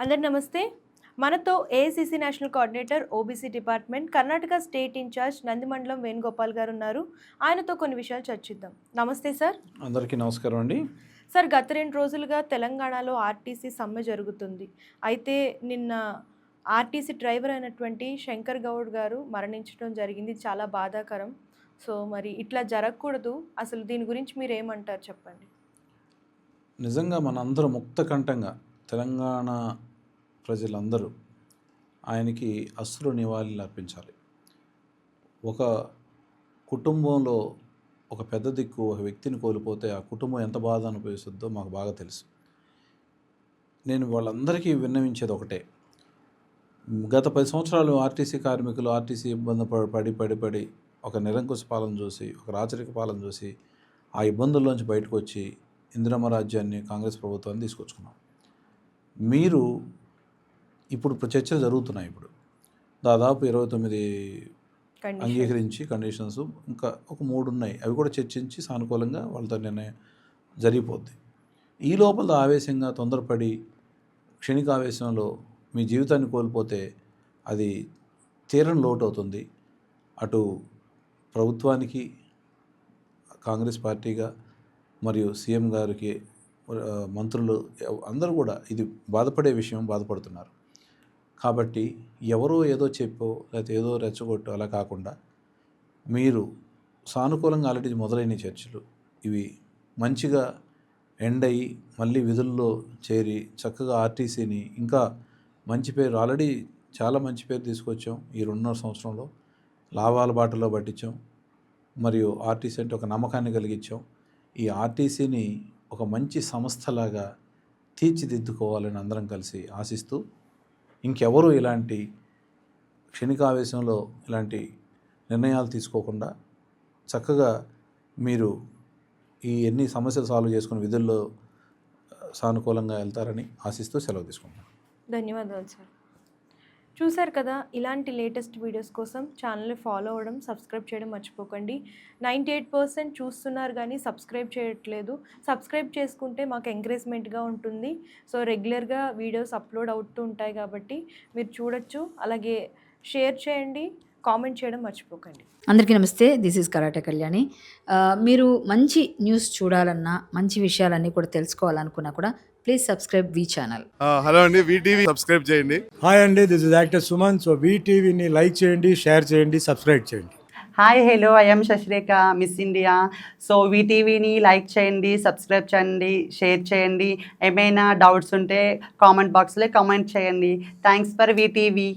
అందరు నమస్తే. మనతో AICC national coordinator OBC department Karnataka state in charge Nandimandalam Venugopal garu ఉన్నారు. ఆయనతో కొన్ని విషయాలు చర్చిద్దాం. నమస్తే సార్. అందరికీ నమస్కారం అండి. సార్, గత 2 రోజులుగా తెలంగాణలో ఆర్టీసీ సమ్మె జరుగుతుంది. అయితే నిన్న ఆర్టీసీ డ్రైవర్ అయినటువంటి శంకర్ గౌడ్ గారు మరణించడం జరిగింది. చాలా బాధాకరం. సో మరి ఇట్లా జరగకూడదు. అసలు దీని గురించి మీరు ఏమంటారు చెప్పండి? నిజంగా మనందరం ముక్తకంఠంగా తెలంగాణ ప్రజలందరూ ఆయనకి అశ్రు నివాళులు అర్పించాలి. ఒక కుటుంబంలో ఒక పెద్ద దిక్కు ఒక వ్యక్తిని కోల్పోతే ఆ కుటుంబం ఎంత బాధ అనుభవిస్తుందో మాకు బాగా తెలుసు. నేను వాళ్ళందరికీ విన్నవించేది ఒకటే, గత 10 సంవత్సరాలు ఆర్టీసీ కార్మికులు ఆర్టీసీ ఇబ్బంది పడి ఒక నిరంకుశ పాలన చూసి, ఒక రాచరిక పాలన చూసి, ఆ ఇబ్బందుల్లోంచి బయటకు వచ్చి ఇందిరమ్మ రాజ్యాన్ని, కాంగ్రెస్ ప్రభుత్వాన్ని తీసుకొచ్చుకున్నాం. మీరు ఇప్పుడు చర్చలు జరుగుతున్నాయి. ఇప్పుడు దాదాపు 29 అంగీకరించి కండిషన్స్, ఇంకా ఒక 3 ఉన్నాయి. అవి కూడా చర్చించి సానుకూలంగా వాళ్ళతో నిర్ణయం జరిగిపోద్ది. ఈ లోపల ఆవేశంగా తొందరపడి క్షణిక ఆవేశంలో మీ జీవితాన్ని కోల్పోతే అది తీరని లోటు అవుతుంది. అటు ప్రభుత్వానికి, కాంగ్రెస్ పార్టీగా, మరియు సీఎం గారికి, మంత్రులు అందరూ కూడా ఇది బాధపడే విషయం, బాధపడుతున్నారు. కాబట్టి ఎవరో ఏదో చెప్పో లేకపోతే ఏదో రెచ్చగొట్టో అలా కాకుండా మీరు సానుకూలంగా ఆల్రెడీ మొదలైన చర్చలు ఇవి మంచిగా ఎండ్ అయ్యి మళ్ళీ విధుల్లో చేరి చక్కగా ఆర్టీసీని ఇంకా మంచి పేరు, ఆల్రెడీ చాలా మంచి పేరు తీసుకొచ్చాం. ఈ 2.5 సంవత్సరంలో లాభాల బాటలో పట్టించాం. మరియు ఆర్టీసీ అంటే ఒక నమ్మకాన్ని కలిగించాం. ఈ ఆర్టీసీని ఒక మంచి సంస్థలాగా తీర్చిదిద్దుకోవాలని అందరం కలిసి ఆశిస్తూ, ఇంకెవరూ ఇలాంటి క్షణికావేశంలో ఇలాంటి నిర్ణయాలు తీసుకోకుండా చక్కగా మీరు ఈ ఎన్ని సమస్యలు సాల్వ్ చేసుకుని విధుల్లో సానుకూలంగా వెళ్తారని ఆశిస్తూ సెలవు తీసుకుంటాను. ధన్యవాదాలు సార్. చూశారు కదా, ఇలాంటి లేటెస్ట్ వీడియోస్ కోసం ఛానల్ని ఫాలో అవ్వడం, సబ్స్క్రైబ్ చేయడం మర్చిపోకండి. 98% చూస్తున్నారు కానీ సబ్స్క్రైబ్ చేయట్లేదు. సబ్స్క్రైబ్ చేసుకుంటే మాకు ఎంకరేజ్మెంట్గా ఉంటుంది. సో రెగ్యులర్గా వీడియోస్ అప్లోడ్ అవుతూ ఉంటాయి కాబట్టి మీరు చూడొచ్చు. అలాగే షేర్ చేయండి, కామెంట్ చేయడం మర్చిపోకండి. అందరికీ నమస్తే. This is karate Kalyani. మీరు మంచి న్యూస్ చూడాలన్నా, మంచి విషయాలన్నీ కూడా తెలుసుకోవాలనుకున్నా కూడా ప్లీజ్ సబ్స్క్రైబ్ వి ఛానల్. హలో అండి, వీటీవీ సబ్స్క్రైబ్ చేయండి. హాయ్ అండి, this is actor Suman. So వీటీవీని లైక్ చేయండి, షేర్ చేయండి, సబ్స్క్రైబ్ చేయండి. Hi hello, I'm Shashirekha, Miss India. So వీటీవీని లైక్ చేయండి, సబ్స్క్రైబ్ చేయండి, షేర్ చేయండి. ఏమైనా డౌట్స్ ఉంటే కామెంట్ బాక్స్లో కామెంట్ చేయండి. Thanks for VTV.